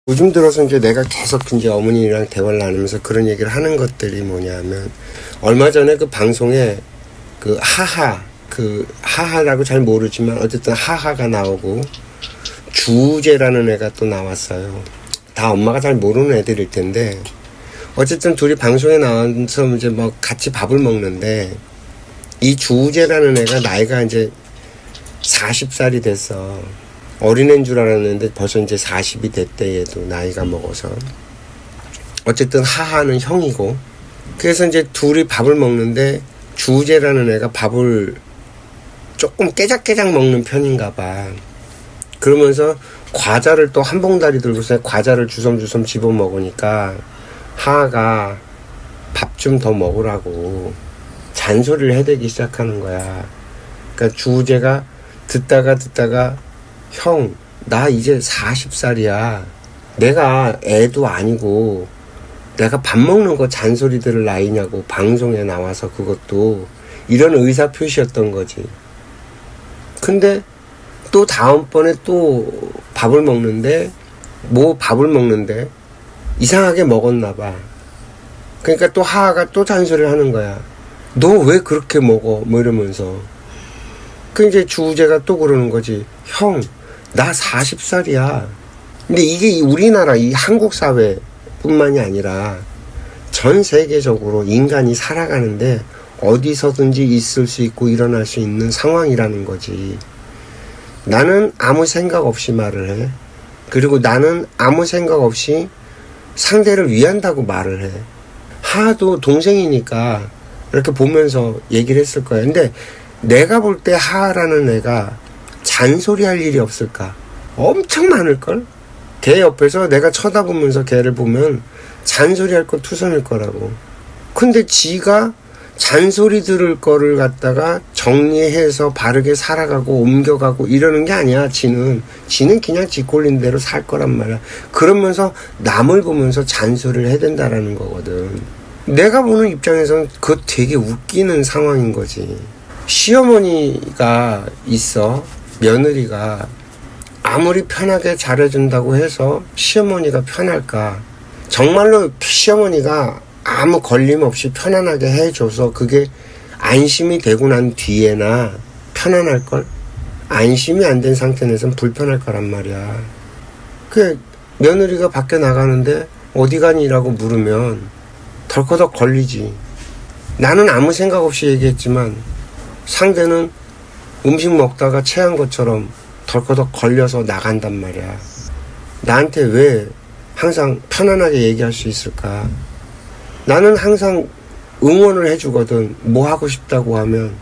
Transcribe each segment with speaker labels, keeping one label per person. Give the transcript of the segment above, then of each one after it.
Speaker 1: 요즘 들어서 이제 내가 계속 이제 어머니랑 대화를 나누면서 그런 얘기를 하는 것들이 뭐냐면, 얼마 전에 그 방송에 그 하하라고 잘 모르지만 어쨌든 하하가 나오고 주제라는 애가 또 나왔어요. 다 엄마가 잘 모르는 애들일 텐데, 어쨌든 둘이 방송에 나와서 이제 뭐 같이 밥을 먹는데, 이 주제라는 애가 나이가 이제 40살이 됐어. 어린애인 줄 알았는데 벌써 이제 40이 됐대. 얘도 나이가 먹어서. 어쨌든 하하는 형이고, 그래서 이제 둘이 밥을 먹는데 주제라는 애가 밥을 조금 깨작깨작 먹는 편인가 봐. 그러면서 과자를 또 한 봉다리 들고서 과자를 주섬주섬 집어 먹으니까 하하가 밥 좀 더 먹으라고 잔소리를 해대기 시작하는 거야. 그러니까 주제가 듣다가 형, 나 이제 40살이야. 내가 애도 아니고 내가 밥 먹는 거 잔소리 들을 나이냐고. 방송에 나와서 그것도 이런 의사표시였던 거지. 근데 또 다음번에 또 밥을 먹는데 이상하게 먹었나 봐. 그러니까 또 하하가 또 잔소리를 하는 거야. 너 왜 그렇게 먹어? 뭐 이러면서. 그 이제 주제가 또 그러는 거지. 형, 나 40살이야. 근데 이게 우리나라 이 한국 사회뿐만이 아니라 전 세계적으로 인간이 살아가는데 어디서든지 있을 수 있고 일어날 수 있는 상황이라는 거지. 나는 아무 생각 없이 말을 해. 그리고 나는 아무 생각 없이 상대를 위한다고 말을 해. 하하도 동생이니까 이렇게 보면서 얘기를 했을 거야. 근데 내가 볼 때 하하라는 애가 잔소리 할 일이 없을까? 엄청 많을걸? 걔 옆에서 내가 쳐다보면서 걔를 보면 잔소리 할 거 투성일 거라고. 근데 지가 잔소리 들을 거를 갖다가 정리해서 바르게 살아가고 옮겨가고 이러는 게 아니야. 지는 그냥 지 꼴린 대로 살 거란 말이야. 그러면서 남을 보면서 잔소리를 해야 된다라는 거거든. 내가 보는 입장에서는 그거 되게 웃기는 상황인 거지. 시어머니가 있어. 며느리가 아무리 편하게 잘해준다고 해서 시어머니가 편할까? 정말로 시어머니가 아무 걸림 없이 편안하게 해줘서 그게 안심이 되고 난 뒤에나 편안할걸? 안심이 안 된 상태에서는 불편할 거란 말이야. 그 며느리가 밖에 나가는데 어디 가니라고 물으면 덜커덕 걸리지. 나는 아무 생각 없이 얘기했지만 상대는 음식 먹다가 체한 것처럼 덜커덕 걸려서 나간단 말이야. 나한테 왜 항상 편안하게 얘기할 수 있을까? 나는 항상 응원을 해주거든. 뭐 하고 싶다고 하면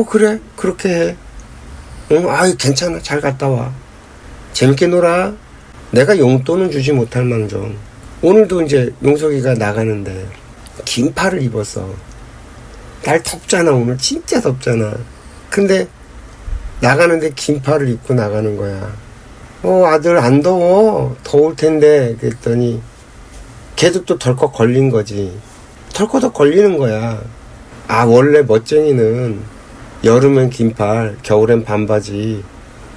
Speaker 1: 그래 그렇게 해. 아유 괜찮아 잘 갔다 와. 재밌게 놀아. 내가 용돈은 주지 못할 망정. 오늘도 이제 용석이가 나가는데 긴팔을 입었어. 날 덥잖아. 오늘 진짜 덥잖아. 근데 나가는데 긴팔을 입고 나가는 거야. 아들 안 더워? 더울 텐데. 그랬더니 걔도 또 덜컥 걸린 거지. 덜컥 걸리는 거야. 원래 멋쟁이는 여름엔 긴팔, 겨울엔 반바지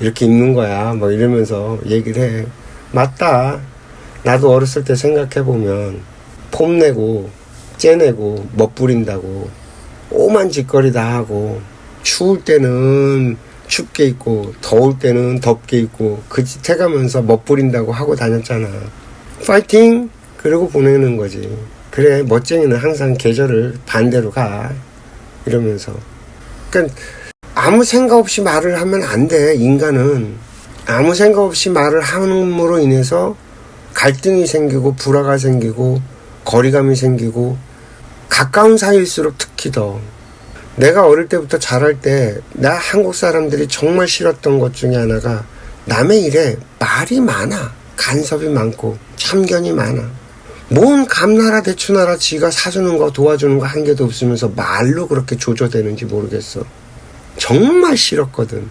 Speaker 1: 이렇게 입는 거야. 뭐 이러면서 얘기를 해. 맞다. 나도 어렸을 때 생각해보면 폼내고 째내고 멋부린다고 오만 짓거리 다 하고 추울 때는 춥게 입고 더울 때는 덥게 입고 그 짓 해가면서 멋부린다고 하고 다녔잖아. 파이팅! 그러고 보내는 거지. 그래 멋쟁이는 항상 계절을 반대로 가 이러면서. 그러니까 아무 생각 없이 말을 하면 안 돼. 인간은 아무 생각 없이 말을 함으로 인해서 갈등이 생기고 불화가 생기고 거리감이 생기고 가까운 사이일수록 특히 더. 내가 어릴 때부터 자랄 때 나 한국 사람들이 정말 싫었던 것 중에 하나가 남의 일에 말이 많아. 간섭이 많고 참견이 많아. 뭔 감나라 대추나라 지가 사주는 거 도와주는 거 한 개도 없으면서 말로 그렇게 조져대는지 모르겠어. 정말 싫었거든.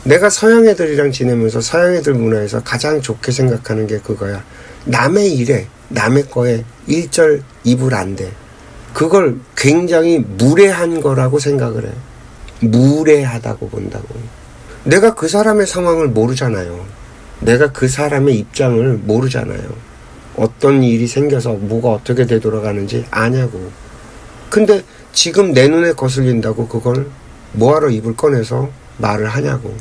Speaker 1: 내가 서양 애들이랑 지내면서 서양 애들 문화에서 가장 좋게 생각하는 게 그거야. 남의 일에 남의 거에 일절 입을 안 대. 그걸 굉장히 무례한 거라고 생각을 해. 무례하다고 본다고. 내가 그 사람의 상황을 모르잖아요. 내가 그 사람의 입장을 모르잖아요. 어떤 일이 생겨서 뭐가 어떻게 되돌아가는지 아냐고. 근데 지금 내 눈에 거슬린다고 그걸 뭐하러 입을 꺼내서 말을 하냐고.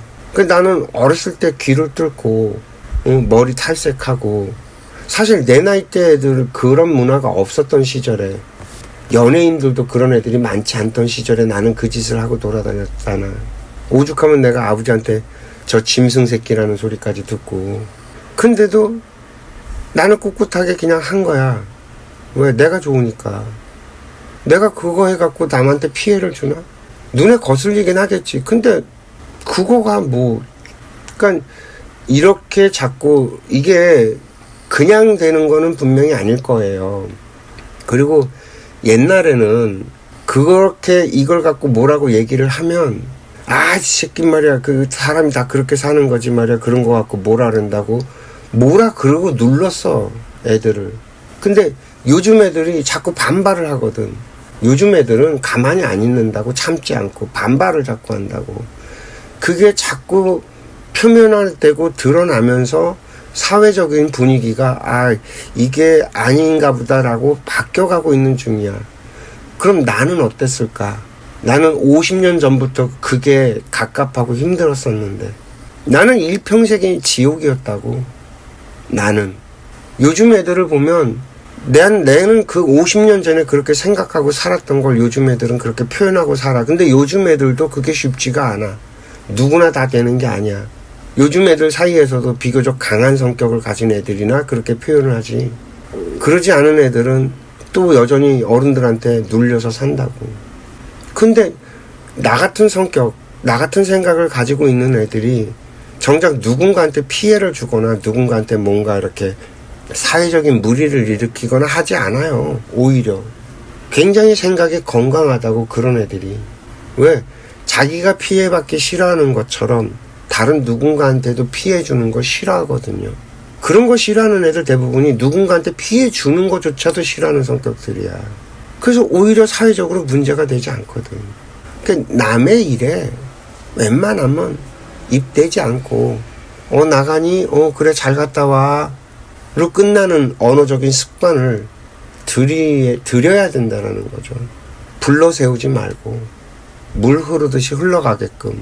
Speaker 1: 나는 어렸을 때 귀를 뚫고 머리 탈색하고, 사실 내 나이 때 애들 그런 문화가 없었던 시절에, 연예인들도 그런 애들이 많지 않던 시절에 나는 그 짓을 하고 돌아다녔잖아. 오죽하면 내가 아버지한테 저 짐승 새끼라는 소리까지 듣고. 근데도 나는 꿋꿋하게 그냥 한 거야. 왜? 내가 좋으니까. 내가 그거 해갖고 남한테 피해를 주나? 눈에 거슬리긴 하겠지. 근데 그거가 뭐, 그러니까 이렇게 자꾸 이게 그냥 되는 거는 분명히 아닐 거예요. 그리고 옛날에는 그렇게 이걸 갖고 뭐라고 얘기를 하면, 아, 이 새끼 말이야, 그 사람이 다 그렇게 사는 거지 말이야, 그런 거 갖고 뭐라 그런다고 뭐라 그러고 눌렀어, 애들을. 근데 요즘 애들이 자꾸 반발을 하거든. 요즘 애들은 가만히 안 있는다고, 참지 않고 반발을 자꾸 한다고. 그게 자꾸 표면화되고 드러나면서 사회적인 분위기가, 아, 이게 아닌가 보다라고 바뀌어가고 있는 중이야. 그럼 나는 어땠을까? 나는 50년 전부터 그게 갑갑하고 힘들었었는데, 나는 일평생이 지옥이었다고. 나는. 요즘 애들을 보면 나는 그 50년 전에 그렇게 생각하고 살았던 걸 요즘 애들은 그렇게 표현하고 살아. 근데 요즘 애들도 그게 쉽지가 않아. 누구나 다 되는 게 아니야. 요즘 애들 사이에서도 비교적 강한 성격을 가진 애들이나 그렇게 표현을 하지. 그러지 않은 애들은 또 여전히 어른들한테 눌려서 산다고. 근데 나 같은 성격, 나 같은 생각을 가지고 있는 애들이 정작 누군가한테 피해를 주거나 누군가한테 뭔가 이렇게 사회적인 무리를 일으키거나 하지 않아요. 오히려 굉장히 생각이 건강하다고, 그런 애들이. 왜? 자기가 피해받기 싫어하는 것처럼 다른 누군가한테도 피해 주는 거 싫어하거든요. 그런 거 싫어하는 애들 대부분이 누군가한테 피해 주는 것조차도 싫어하는 성격들이야. 그래서 오히려 사회적으로 문제가 되지 않거든. 그러니까 남의 일에 웬만하면 입대지 않고, 나가니? 그래, 잘 갔다 와. 로 끝나는 언어적인 습관을 들여야 된다는 거죠. 불러 세우지 말고 물 흐르듯이 흘러가게끔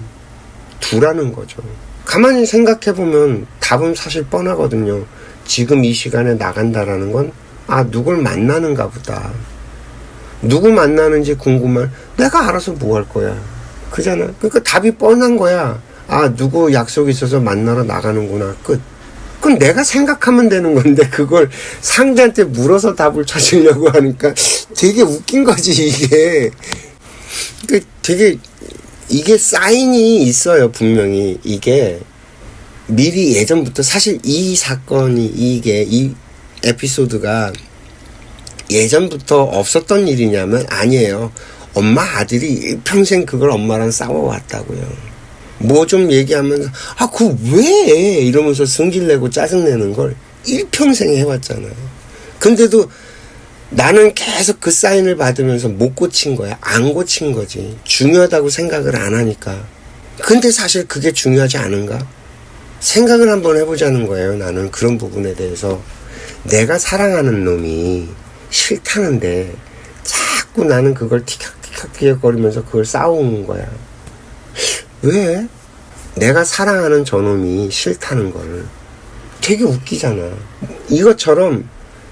Speaker 1: 두라는 거죠. 가만히 생각해보면 답은 사실 뻔하거든요. 지금 이 시간에 나간다라는 건, 아, 누굴 만나는가 보다. 누구 만나는지 궁금한, 내가 알아서 뭐 할 거야. 그잖아. 그러니까 답이 뻔한 거야. 아, 누구 약속 있어서 만나러 나가는구나. 끝. 그건 내가 생각하면 되는 건데, 그걸 상대한테 물어서 답을 찾으려고 하니까 되게 웃긴 거지, 이게. 되게, 이게 사인이 있어요, 분명히. 이게 미리 예전부터, 사실 이 사건이, 이 에피소드가 예전부터 없었던 일이냐면 아니에요. 엄마 아들이 일평생 그걸 엄마랑 싸워왔다고요. 뭐 좀 얘기하면서, 아, 그거 왜? 이러면서 승질내고 짜증내는 걸 일평생 해왔잖아요. 근데도 나는 계속 그 사인을 받으면서 못 고친 거야. 안 고친 거지. 중요하다고 생각을 안 하니까. 근데 사실 그게 중요하지 않은가? 생각을 한번 해보자는 거예요. 나는 그런 부분에 대해서. 내가 사랑하는 놈이 싫다는데 자꾸 나는 그걸 티격티격 거리면서 그걸 싸우는 거야. 왜? 내가 사랑하는 저놈이 싫다는 걸. 되게 웃기잖아. 이것처럼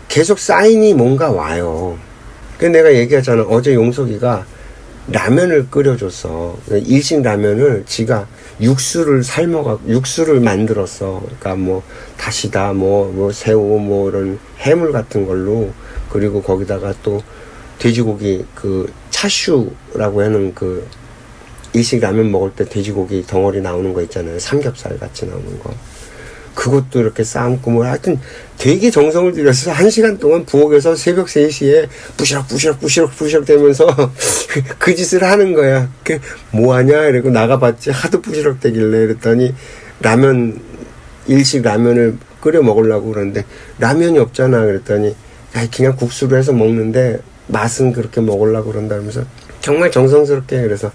Speaker 1: 계속 사인이 뭔가 와요. 그래서 내가 얘기하잖아. 어제 용석이가 라면을 끓여줬어. 일식 라면을 지가 육수를 만들었어. 그러니까 뭐 다시다, 뭐 새우, 뭐 이런 해물 같은 걸로. 그리고 거기다가 또 돼지고기, 그 차슈라고 하는 그 일식 라면 먹을 때 돼지고기 덩어리 나오는 거 있잖아요. 삼겹살 같이 나오는 거. 그것도 이렇게 삶고 뭐 하여튼 되게 정성을 들여서 1시간 동안 부엌에서 새벽 3시에 부시럭 되면서 그 짓을 하는 거야. 뭐 하냐? 이러고 나가봤지. 하도 부시럭 되길래. 그랬더니 일식 라면을 끓여 먹으려고 그러는데 라면이 없잖아. 그랬더니 그냥 국수로 해서 먹는데 맛은 그렇게 먹으려고 그런다면서 정말 정성스럽게. 그래서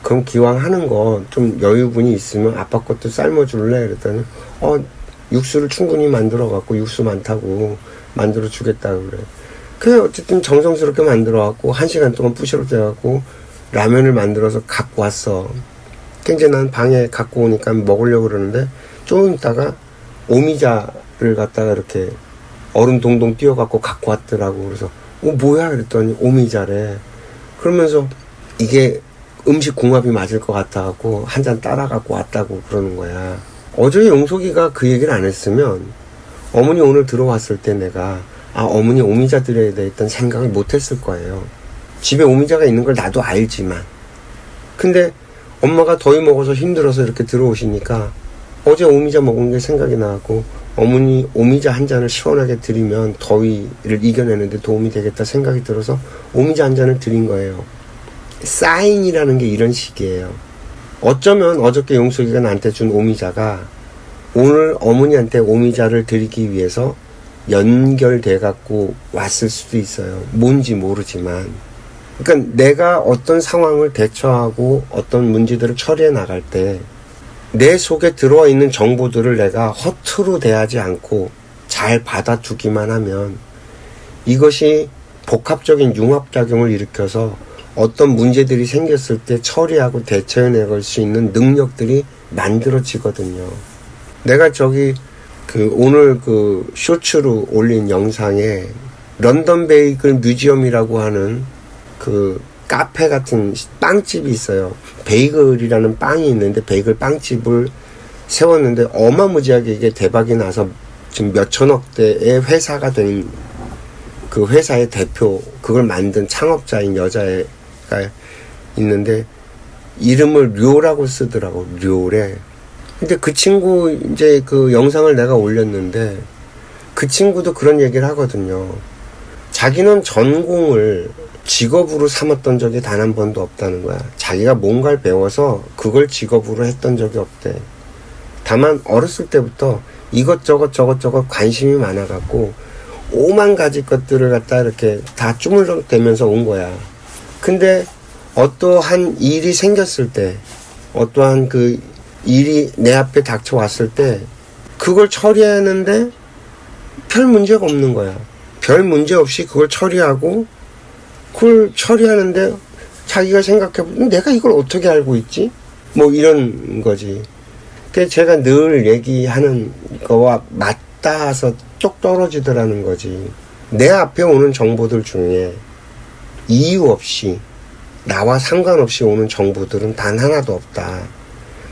Speaker 1: 그럼 기왕 하는 거 좀 여유분이 있으면 아빠 것도 삶아줄래? 그랬더니 육수를 충분히 만들어 갖고 육수 많다고 만들어 주겠다 그래. 그래 어쨌든 정성스럽게 만들어 갖고 1시간 동안 부시럽게 갖고 라면을 만들어서 갖고 왔어. 이제 난 방에 갖고 오니까 먹으려고 그러는데 조금 있다가 오미자를 갖다가 이렇게 얼음 동동 띄워 갖고 갖고 왔더라고. 그래서 뭐야? 그랬더니 오미자래. 그러면서 이게 음식 궁합이 맞을 것 같아갖고 한 잔 따라 갖고 왔다고 그러는 거야. 어제 용석이가 그 얘기를 안 했으면 어머니 오늘 들어왔을 때 내가 어머니 오미자 드려야 되겠다는 생각을 못 했을 거예요. 집에 오미자가 있는 걸 나도 알지만. 근데 엄마가 더위 먹어서 힘들어서 이렇게 들어오시니까 어제 오미자 먹은 게 생각이 나고 어머니 오미자 한 잔을 시원하게 드리면 더위를 이겨내는데 도움이 되겠다 생각이 들어서 오미자 한 잔을 드린 거예요. 사인이라는 게 이런 식이에요. 어쩌면 어저께 용석이가 나한테 준 오미자가 오늘 어머니한테 오미자를 드리기 위해서 연결돼 갖고 왔을 수도 있어요. 뭔지 모르지만. 그러니까 내가 어떤 상황을 대처하고 어떤 문제들을 처리해 나갈 때 내 속에 들어와 있는 정보들을 내가 허투루 대하지 않고 잘 받아두기만 하면 이것이 복합적인 융합작용을 일으켜서 어떤 문제들이 생겼을 때 처리하고 대처해 나갈 수 있는 능력들이 만들어지거든요. 내가 오늘 쇼츠로 올린 영상에 런던 베이글 뮤지엄이라고 하는 카페 같은 빵집이 있어요. 베이글이라는 빵이 있는데 베이글 빵집을 세웠는데 어마무지하게 이게 대박이 나서 지금 몇천억대의 회사가 된 그 회사의 대표, 그걸 만든 창업자인 여자애가 있는데 이름을 료라고 쓰더라고. 료래. 근데 그 친구 이제 그 영상을 내가 올렸는데 그 친구도 그런 얘기를 하거든요. 자기는 전공을 직업으로 삼았던 적이 단 한 번도 없다는 거야. 자기가 뭔가를 배워서 그걸 직업으로 했던 적이 없대. 다만 어렸을 때부터 이것저것 관심이 많아갖고 5만 가지 것들을 갖다 이렇게 다 주물럭대면서 온 거야. 근데 어떠한 일이 생겼을 때, 어떠한 그 일이 내 앞에 닥쳐왔을 때 그걸 처리하는데 별 문제가 없는 거야. 별 문제 없이 그걸 처리하고 그걸 처리하는데 자기가 생각해보면 내가 이걸 어떻게 알고 있지? 뭐 이런 거지. 그래서 제가 늘 얘기하는 거와 맞닿아서 쪽 떨어지더라는 거지. 내 앞에 오는 정보들 중에 이유 없이 나와 상관없이 오는 정보들은 단 하나도 없다.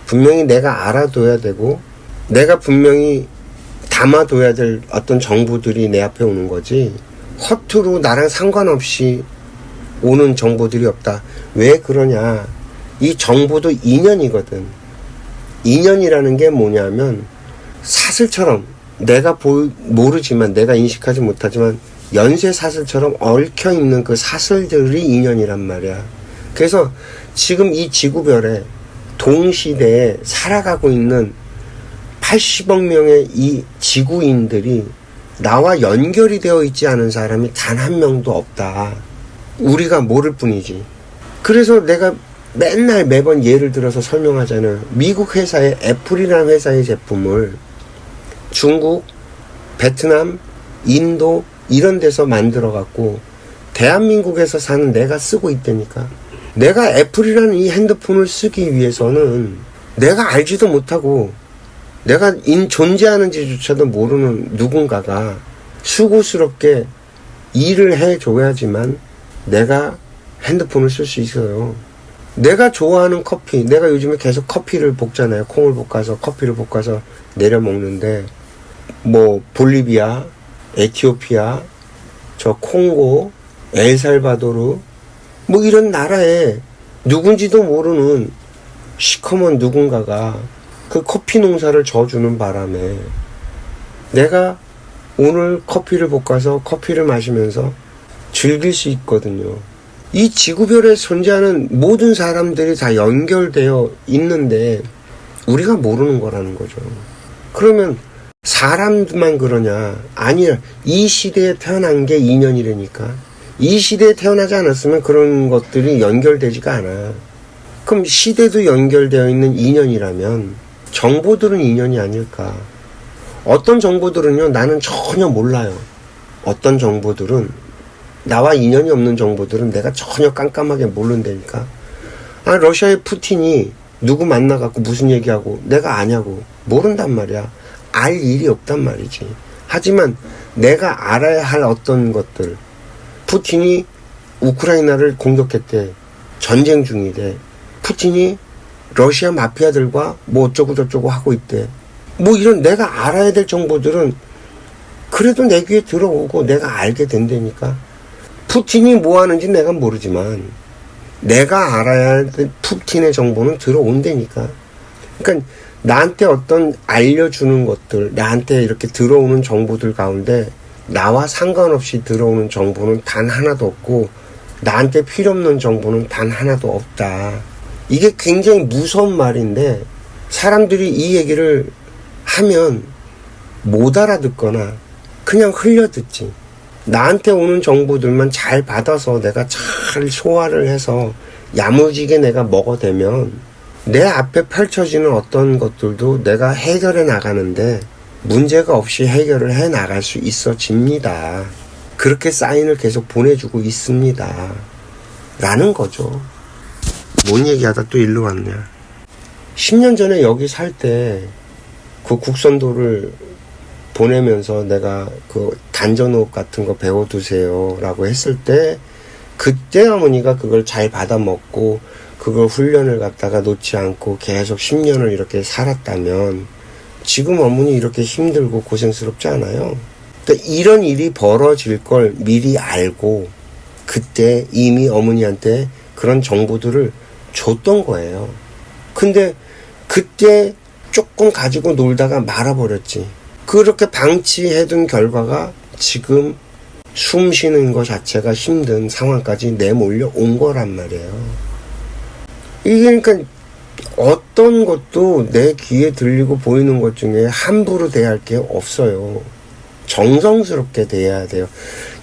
Speaker 1: 분명히 내가 알아둬야 되고 내가 분명히 담아둬야 될 어떤 정보들이 내 앞에 오는 거지 허투루 나랑 상관없이 오는 정보들이 없다. 왜 그러냐? 이 정보도 인연이거든. 인연이라는 게 뭐냐면 사슬처럼 내가 모르지만 내가 인식하지 못하지만 연쇄 사슬처럼 얽혀있는 그 사슬들이 인연이란 말이야. 그래서 지금 이 지구별에 동시대에 살아가고 있는 80억 명의 이 지구인들이 나와 연결이 되어 있지 않은 사람이 단 한 명도 없다. 우리가 모를 뿐이지. 그래서 내가 맨날 매번 예를 들어서 설명하잖아요. 미국 회사의 애플이라는 회사의 제품을 중국, 베트남, 인도 이런 데서 만들어 갖고 대한민국에서 사는 내가 쓰고 있다니까. 내가 애플이라는 이 핸드폰을 쓰기 위해서는 내가 알지도 못하고 내가 존재하는지조차도 모르는 누군가가 수고스럽게 일을 해줘야지만 내가 핸드폰을 쓸 수 있어요. 내가 좋아하는 커피, 내가 요즘에 계속 커피를 볶잖아요. 콩을 볶아서 커피를 볶아서 내려 먹는데 뭐 볼리비아, 에티오피아, 저 콩고, 엘살바도르 뭐 이런 나라에 누군지도 모르는 시커먼 누군가가 그 커피 농사를 져주는 바람에 내가 오늘 커피를 볶아서 커피를 마시면서 즐길 수 있거든요. 이 지구별에 존재하는 모든 사람들이 다 연결되어 있는데 우리가 모르는 거라는 거죠. 그러면 사람만 그러냐? 아니야. 이 시대에 태어난 게 인연이라니까. 이 시대에 태어나지 않았으면 그런 것들이 연결되지가 않아. 그럼 시대도 연결되어 있는 인연이라면 정보들은 인연이 아닐까. 어떤 정보들은요, 나는 전혀 몰라요. 어떤 정보들은, 나와 인연이 없는 정보들은 내가 전혀 깜깜하게 모른다니까. 아, 러시아의 푸틴이 누구 만나갖고 무슨 얘기하고 내가 아냐고. 모른단 말이야. 알 일이 없단 말이지. 하지만 내가 알아야 할 어떤 것들, 푸틴이 우크라이나를 공격했대. 전쟁 중이래. 푸틴이 러시아 마피아들과 뭐 어쩌고 저쩌고 하고 있대. 뭐 이런 내가 알아야 될 정보들은 그래도 내 귀에 들어오고 내가 알게 된다니까. 푸틴이 뭐 하는지 내가 모르지만 내가 알아야 할 푸틴의 정보는 들어온다니까. 그러니까 나한테 어떤 알려주는 것들, 나한테 이렇게 들어오는 정보들 가운데 나와 상관없이 들어오는 정보는 단 하나도 없고 나한테 필요 없는 정보는 단 하나도 없다. 이게 굉장히 무서운 말인데 사람들이 이 얘기를 하면 못 알아듣거나 그냥 흘려듣지. 나한테 오는 정보들만 잘 받아서 내가 잘 소화를 해서 야무지게 내가 먹어대면 내 앞에 펼쳐지는 어떤 것들도 내가 해결해 나가는데 문제가 없이 해결을 해 나갈 수 있어집니다. 그렇게 사인을 계속 보내주고 있습니다. 라는 거죠. 뭔 얘기하다 또 일로 왔냐. 10년 전에 여기 살 때 그 국선도를 보내면서 내가 그 단전호흡 같은 거 배워두세요 라고 했을 때 그때 어머니가 그걸 잘 받아먹고 그걸 훈련을 갖다가 놓지 않고 계속 10년을 이렇게 살았다면 지금 어머니 이렇게 힘들고 고생스럽지 않아요? 그러니까 이런 일이 벌어질 걸 미리 알고 그때 이미 어머니한테 그런 정보들을 줬던 거예요. 근데 그때 조금 가지고 놀다가 말아버렸지. 그렇게 방치해둔 결과가 지금 숨 쉬는 것 자체가 힘든 상황까지 내몰려 온 거란 말이에요. 이게 그러니까 어떤 것도 내 귀에 들리고 보이는 것 중에 함부로 대할 게 없어요. 정성스럽게 대해야 돼요.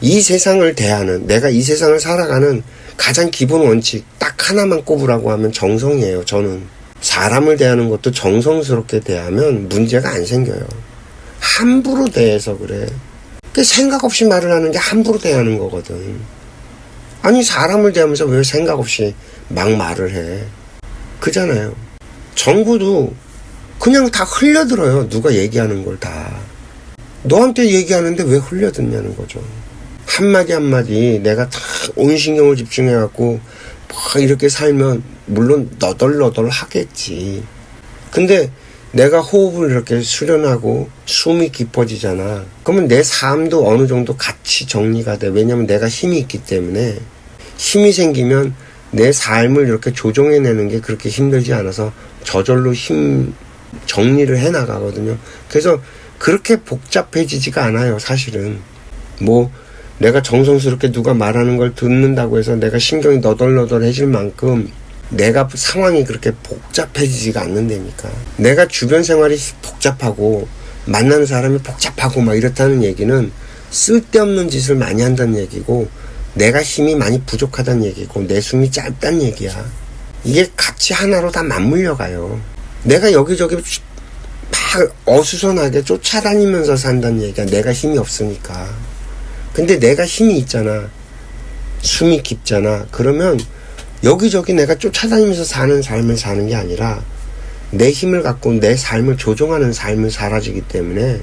Speaker 1: 이 세상을 대하는, 내가 이 세상을 살아가는 가장 기본 원칙 딱 하나만 꼽으라고 하면 정성이에요. 저는 사람을 대하는 것도 정성스럽게 대하면 문제가 안 생겨요. 함부로 대해서 그래. 생각 없이 말을 하는 게 함부로 대하는 거거든. 아니 사람을 대하면서 왜 생각 없이 막 말을 해. 그잖아요. 정부도 그냥 다 흘려들어요. 누가 얘기하는 걸 다. 너한테 얘기하는데 왜 흘려듣냐는 거죠. 한마디 한마디 내가 다 온 신경을 집중해갖고 막 이렇게 살면 물론 너덜너덜 하겠지. 근데 내가 호흡을 이렇게 수련하고 숨이 깊어지잖아. 그러면 내 삶도 어느 정도 같이 정리가 돼. 왜냐면 내가 힘이 있기 때문에. 힘이 생기면 내 삶을 이렇게 조정해내는 게 그렇게 힘들지 않아서 저절로 힘 정리를 해나가거든요. 그래서 그렇게 복잡해지지가 않아요. 사실은 뭐 내가 정성스럽게 누가 말하는 걸 듣는다고 해서 내가 신경이 너덜너덜해질 만큼 내가 상황이 그렇게 복잡해지지가 않는다니까. 내가 주변 생활이 복잡하고 만나는 사람이 복잡하고 막 이렇다는 얘기는 쓸데없는 짓을 많이 한다는 얘기고 내가 힘이 많이 부족하다는 얘기고 내 숨이 짧다는 얘기야. 이게 같이 하나로 다 맞물려 가요. 내가 여기저기 막 어수선하게 쫓아다니면서 산다는 얘기야. 내가 힘이 없으니까. 근데 내가 힘이 있잖아. 숨이 깊잖아. 그러면 여기저기 내가 쫓아다니면서 사는 삶을 사는 게 아니라 내 힘을 갖고 내 삶을 조종하는 삶을 살아지기 때문에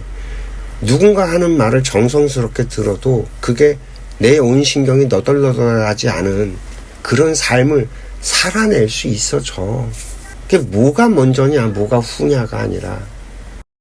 Speaker 1: 누군가 하는 말을 정성스럽게 들어도 그게 내 온 신경이 너덜너덜하지 않은 그런 삶을 살아낼 수 있어져. 그게 뭐가 먼저냐 뭐가 후냐가 아니라